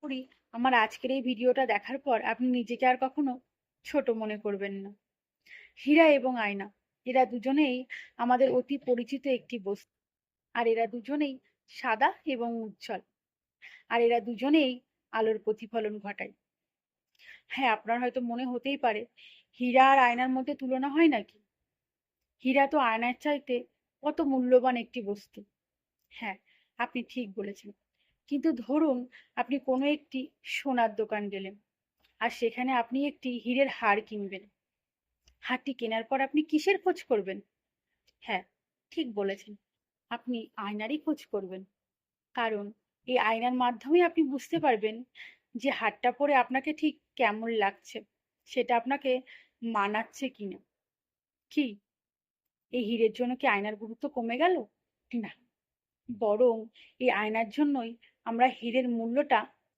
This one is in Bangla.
করি আমার আজকের এই ভিডিওটা দেখার পর আপনি নিজেকে আর কখনো ছোট মনে করবেন না। হীরা এবং আয়না, এরা দুজনেই আমাদের অতি পরিচিত একটি বস্তু। আর এরা দুজনেই সাদা এবং উজ্জ্বল। আর এরা দুজনেই আলোর প্রতিফলন ঘটায়। হ্যাঁ, আপনার হয়তো মনে হতেই পারে, হীরা আর আয়নার মধ্যে তুলনা হয় নাকি? হীরা তো আয়নার চাইতে কত মূল্যবান একটি বস্তু। হ্যাঁ, আপনি ঠিক বলেছেন। কিন্তু ধরুন, আপনি কোনো একটি সোনার দোকান গেলেন, আর সেখানে আপনি একটি হীরের হার কিনবেন। হারটি কেনার পর আপনি কিসের খোঁজ করবেন? হ্যাঁ, ঠিক বলেছেন, আপনি আয়নারই খোঁজ করবেন। কারণ এই আয়নার মাধ্যমে আপনি বুঝতে পারবেন যে হারটা পরে আপনাকে ঠিক কেমন লাগছে, সেটা আপনাকে মানাচ্ছে কিনা। কি এই হীরের জন্য কি আয়নার গুরুত্ব কমে গেল? না, বরং এই আয়নার জন্যই আমরা হীরের মূল্যটা